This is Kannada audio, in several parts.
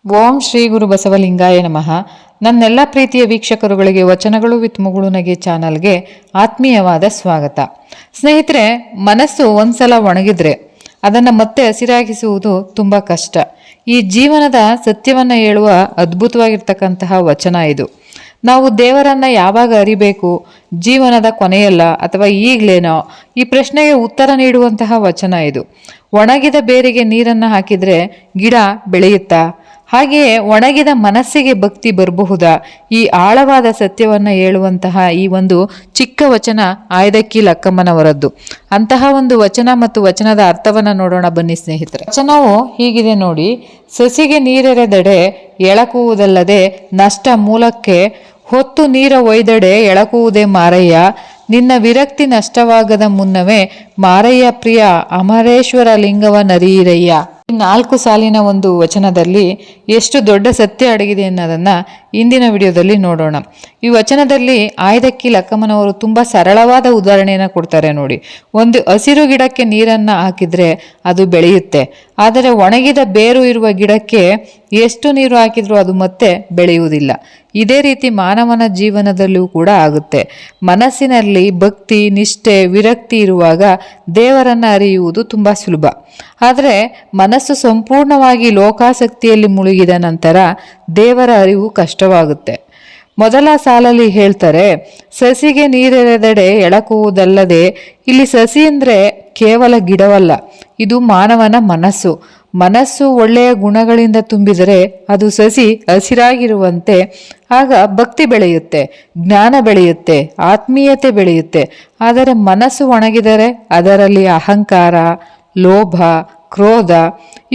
ಓಂ ಶ್ರೀ ಗುರು ಬಸವಲಿಂಗಾಯ ನಮಃ. ನನ್ನೆಲ್ಲ ಪ್ರೀತಿಯ ವೀಕ್ಷಕರುಗಳಿಗೆ ವಚನಗಳು ವಿತ್ ಮುಗುಳುನಗೆ ಚಾನಲ್ಗೆ ಆತ್ಮೀಯವಾದ ಸ್ವಾಗತ. ಸ್ನೇಹಿತರೆ, ಮನಸ್ಸು ಒಂದ್ಸಲ ಒಣಗಿದ್ರೆ ಅದನ್ನು ಮತ್ತೆ ಹಸಿರಾಗಿಸುವುದು ತುಂಬ ಕಷ್ಟ. ಈ ಜೀವನದ ಸತ್ಯವನ್ನು ಹೇಳುವ ಅದ್ಭುತವಾಗಿರ್ತಕ್ಕಂತಹ ವಚನ ಇದು. ನಾವು ದೇವರನ್ನ ಯಾವಾಗ ಅರಿಬೇಕು, ಜೀವನದ ಕೊನೆಯಲ್ಲ ಅಥವಾ ಈಗಲೇನೋ, ಈ ಪ್ರಶ್ನೆಗೆ ಉತ್ತರ ನೀಡುವಂತಹ ವಚನ ಇದು. ಒಣಗಿದ ಬೇರಿಗೆ ನೀರನ್ನು ಹಾಕಿದ್ರೆ ಗಿಡ ಬೆಳೆಯುತ್ತಾ? ಹಾಗೆಯೇ ಒಣಗಿದ ಮನಸ್ಸಿಗೆ ಭಕ್ತಿ ಬರಬಹುದಾ? ಈ ಆಳವಾದ ಸತ್ಯವನ್ನು ಹೇಳುವಂತಹ ಈ ಒಂದು ಚಿಕ್ಕ ವಚನ ಆಯ್ದಕ್ಕಿ ಲಕ್ಕಮ್ಮನವರದ್ದು. ಅಂತಹ ಒಂದು ವಚನ ಮತ್ತು ವಚನದ ಅರ್ಥವನ್ನು ನೋಡೋಣ ಬನ್ನಿ ಸ್ನೇಹಿತರೆ. ವಚನವು ಹೀಗಿದೆ ನೋಡಿ: ಸಸಿಗೆ ನೀರೆರೆದಡೆ ಎಳಕುವುದಲ್ಲದೆ ನಷ್ಟ ಮೂಲಕ್ಕೆ ಹೊತ್ತು ನೀರ ಒಯ್ದಡೆ ಎಳಕುವುದೇ ಮಾರಯ್ಯ. ನಿನ್ನ ವಿರಕ್ತಿ ನಷ್ಟವಾಗದ ಮುನ್ನವೇ ಮಾರಯ್ಯ ಪ್ರಿಯ ಅಮರೇಶ್ವರ ಲಿಂಗವ ನರೀರಯ್ಯ. ಈ 4 ಸಾಲಿನ ಒಂದು ವಚನದಲ್ಲಿ ಎಷ್ಟು ದೊಡ್ಡ ಸತ್ಯ ಅಡಗಿದೆ ಅನ್ನೋದನ್ನು ಇಂದಿನ ವಿಡಿಯೋದಲ್ಲಿ ನೋಡೋಣ. ಈ ವಚನದಲ್ಲಿ ಆಯ್ದಕ್ಕಿ ಲಕ್ಕಮ್ಮನವರು ತುಂಬ ಸರಳವಾದ ಉದಾಹರಣೆಯನ್ನು ಕೊಡ್ತಾರೆ ನೋಡಿ. ಒಂದು ಹಸಿರು ಗಿಡಕ್ಕೆ ನೀರನ್ನು ಹಾಕಿದರೆ ಅದು ಬೆಳೆಯುತ್ತೆ, ಆದರೆ ಒಣಗಿದ ಬೇರು ಇರುವ ಗಿಡಕ್ಕೆ ಎಷ್ಟು ನೀರು ಹಾಕಿದ್ರೂ ಅದು ಮತ್ತೆ ಬೆಳೆಯುವುದಿಲ್ಲ. ಇದೇ ರೀತಿ ಮಾನವನ ಜೀವನದಲ್ಲೂ ಕೂಡ ಆಗುತ್ತೆ. ಮನಸ್ಸಿನಲ್ಲಿ ಭಕ್ತಿ, ನಿಷ್ಠೆ, ವಿರಕ್ತಿ ಇರುವಾಗ ದೇವರನ್ನು ಅರಿಯುವುದು ತುಂಬ ಸುಲಭ. ಆದರೆ ಮನಸ್ಸು ಸಂಪೂರ್ಣವಾಗಿ ಲೋಕಾಸಕ್ತಿಯಲ್ಲಿ ಮುಳುಗಿದ ನಂತರ ದೇವರ ಅರಿವು ಕಷ್ಟವಾಗುತ್ತೆ. ಮೊದಲ ಸಾಲಲ್ಲಿ ಹೇಳ್ತಾರೆ, ಸಸಿಗೆ ನೀರೆರೆದಡೆ ಎಳಕುವುದಲ್ಲದೆ. ಇಲ್ಲಿ ಸಸಿ ಅಂದರೆ ಕೇವಲ ಗಿಡವಲ್ಲ, ಇದು ಮಾನವನ ಮನಸ್ಸು. ಮನಸ್ಸು ಒಳ್ಳೆಯ ಗುಣಗಳಿಂದ ತುಂಬಿದರೆ ಅದು ಸಸಿ ಹಸಿರಾಗಿರುವಂತೆ. ಆಗ ಭಕ್ತಿ ಬೆಳೆಯುತ್ತೆ, ಜ್ಞಾನ ಬೆಳೆಯುತ್ತೆ, ಆತ್ಮೀಯತೆ ಬೆಳೆಯುತ್ತೆ. ಆದರೆ ಮನಸ್ಸು ಒಣಗಿದರೆ ಅದರಲ್ಲಿ ಅಹಂಕಾರ, ಲೋಭ, ಕ್ರೋಧ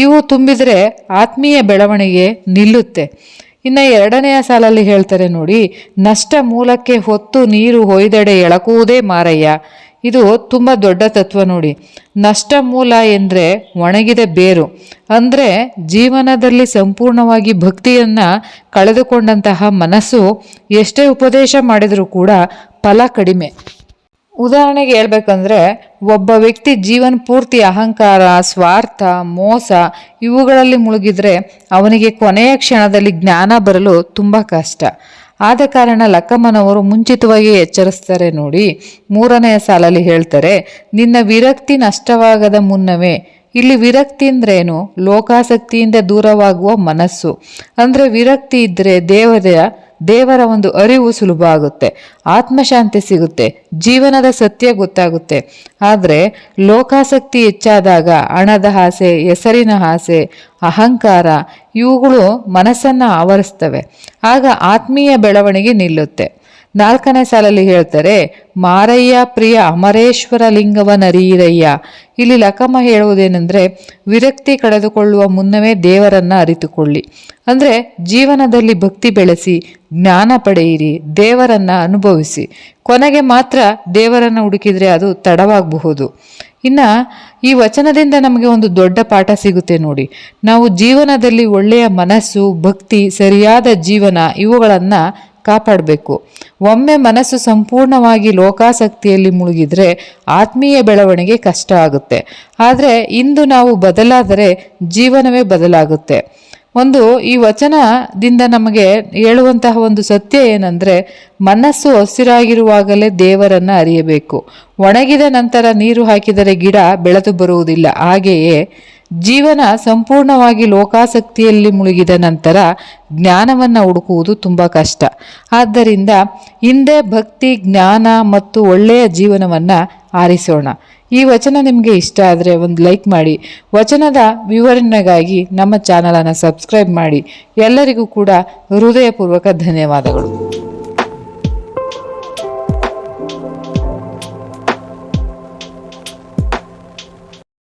ಇವು ತುಂಬಿದರೆ ಆತ್ಮೀಯ ಬೆಳವಣಿಗೆ ನಿಲ್ಲುತ್ತೆ. ಇನ್ನು 2ನೆಯ ಸಾಲಲ್ಲಿ ಹೇಳ್ತಾರೆ ನೋಡಿ: ನಷ್ಟ ಮೂಲಕ್ಕೆ ಹೊತ್ತು ನೀರು ಹೊಯ್ದಡೆ ಎಳಕುವುದೇ ಮಾರಯ್ಯ. ಇದು ತುಂಬ ದೊಡ್ಡ ತತ್ವ ನೋಡಿ. ನಷ್ಟ ಮೂಲ ಎಂದರೆ ಒಣಗಿದ ಬೇರು, ಅಂದರೆ ಜೀವನದಲ್ಲಿ ಸಂಪೂರ್ಣವಾಗಿ ಭಕ್ತಿಯನ್ನು ಕಳೆದುಕೊಂಡಂತಹ ಮನಸ್ಸು ಎಷ್ಟೇ ಉಪದೇಶ ಮಾಡಿದರೂ ಕೂಡ ಫಲ ಕಡಿಮೆ. ಉದಾಹರಣೆಗೆ ಹೇಳ್ಬೇಕಂದ್ರೆ, ಒಬ್ಬ ವ್ಯಕ್ತಿ ಜೀವನ ಪೂರ್ತಿ ಅಹಂಕಾರ, ಸ್ವಾರ್ಥ, ಮೋಸ ಇವುಗಳಲ್ಲಿ ಮುಳುಗಿದ್ರೆ ಅವನಿಗೆ ಕೊನೆಯ ಕ್ಷಣದಲ್ಲಿ ಜ್ಞಾನ ಬರಲು ತುಂಬ ಕಷ್ಟ. ಆದ ಕಾರಣ ಲಕ್ಕಮ್ಮನವರು ಮುಂಚಿತವಾಗಿ ಎಚ್ಚರಿಸ್ತಾರೆ ನೋಡಿ. 3ನೆಯ ಸಾಲಲ್ಲಿ ಹೇಳ್ತಾರೆ, ನಿನ್ನ ವಿರಕ್ತಿ ನಷ್ಟವಾಗದ ಮುನ್ನವೇ. ಇಲ್ಲಿ ವಿರಕ್ತಿ ಅಂದ್ರೇನು? ಲೋಕಾಸಕ್ತಿಯಿಂದ ದೂರವಾಗುವ ಮನಸ್ಸು. ಅಂದರೆ ವಿರಕ್ತಿ ಇದ್ದರೆ ದೇವರ ಒಂದು ಅರಿವು ಸುಲಭ ಆಗುತ್ತೆ, ಆತ್ಮಶಾಂತಿ ಸಿಗುತ್ತೆ, ಜೀವನದ ಸತ್ಯ ಗೊತ್ತಾಗುತ್ತೆ. ಆದರೆ ಲೋಕಾಸಕ್ತಿ ಹೆಚ್ಚಾದಾಗ ಹಣದ ಆಸೆ, ಹೆಸರಿನ ಆಸೆ, ಅಹಂಕಾರ ಇವುಗಳು ಮನಸ್ಸನ್ನು ಆವರಿಸ್ತವೆ. ಆಗ ಆತ್ಮೀಯ ಬೆಳವಣಿಗೆ ನಿಲ್ಲುತ್ತೆ. 4ನೇ ಸಾಲಲ್ಲಿ ಹೇಳ್ತಾರೆ, ಮಾರಯ್ಯ ಪ್ರಿಯ ಅಮರೇಶ್ವರ ಲಿಂಗವ ನರೀರಯ್ಯ. ಇಲ್ಲಿ ಲಕ್ಕಮ್ಮ ಹೇಳುವುದೇನೆಂದರೆ, ವಿರಕ್ತಿ ಕಳೆದುಕೊಳ್ಳುವ ಮುನ್ನವೇ ದೇವರನ್ನು ಅರಿತುಕೊಳ್ಳಿ. ಅಂದರೆ ಜೀವನದಲ್ಲಿ ಭಕ್ತಿ ಬೆಳೆಸಿ, ಜ್ಞಾನ ಪಡೆಯಿರಿ, ದೇವರನ್ನು ಅನುಭವಿಸಿ. ಕೊನೆಗೆ ಮಾತ್ರ ದೇವರನ್ನು ಹುಡುಕಿದರೆ ಅದು ತಡವಾಗಬಹುದು. ಇನ್ನು ಈ ವಚನದಿಂದ ನಮಗೆ ಒಂದು ದೊಡ್ಡ ಪಾಠ ಸಿಗುತ್ತೆ ನೋಡಿ. ನಾವು ಜೀವನದಲ್ಲಿ ಒಳ್ಳೆಯ ಮನಸ್ಸು, ಭಕ್ತಿ, ಸರಿಯಾದ ಜೀವನ ಇವುಗಳನ್ನು ಕಾಪಾಡಬೇಕು. ಒಮ್ಮೆ ಮನಸ್ಸು ಸಂಪೂರ್ಣವಾಗಿ ಲೋಕಾಸಕ್ತಿಯಲ್ಲಿ ಮುಳುಗಿದ್ರೆ ಆತ್ಮೀಯ ಬೆಳವಣಿಗೆ ಕಷ್ಟ ಆಗುತ್ತೆ. ಆದರೆ ಇಂದು ನಾವು ಬದಲಾದರೆ ಜೀವನವೇ ಬದಲಾಗುತ್ತೆ. ಈ ವಚನದಿಂದ ನಮಗೆ ಹೇಳುವಂತಹ ಒಂದು ಸತ್ಯ ಏನಂದರೆ, ಮನಸ್ಸು ಹಸಿರಾಗಿರುವಾಗಲೇ ದೇವರನ್ನು ಅರಿಯಬೇಕು. ಒಣಗಿದ ನಂತರ ನೀರು ಹಾಕಿದರೆ ಗಿಡ ಬೆಳೆದು ಬರುವುದಿಲ್ಲ. ಹಾಗೆಯೇ ಜೀವನ ಸಂಪೂರ್ಣವಾಗಿ ಲೋಕಾಸಕ್ತಿಯಲ್ಲಿ ಮುಳುಗಿದ ನಂತರ ಜ್ಞಾನವನ್ನು ಹುಡುಕುವುದು ತುಂಬ ಕಷ್ಟ. ಆದ್ದರಿಂದ ಹಿಂದೆ ಭಕ್ತಿ, ಜ್ಞಾನ ಮತ್ತು ಒಳ್ಳೆಯ ಜೀವನವನ್ನು ಆರಿಸೋಣ. ಈ ವಚನ ನಿಮಗೆ ಇಷ್ಟ ಆದರೆ ಒಂದು ಲೈಕ್ ಮಾಡಿ. ವಚನದ ವಿವರಣೆಗಾಗಿ ನಮ್ಮ ಚಾನಲನ್ನು ಸಬ್ಸ್ಕ್ರೈಬ್ ಮಾಡಿ. ಎಲ್ಲರಿಗೂ ಕೂಡ ಹೃದಯಪೂರ್ವಕ ಧನ್ಯವಾದಗಳು.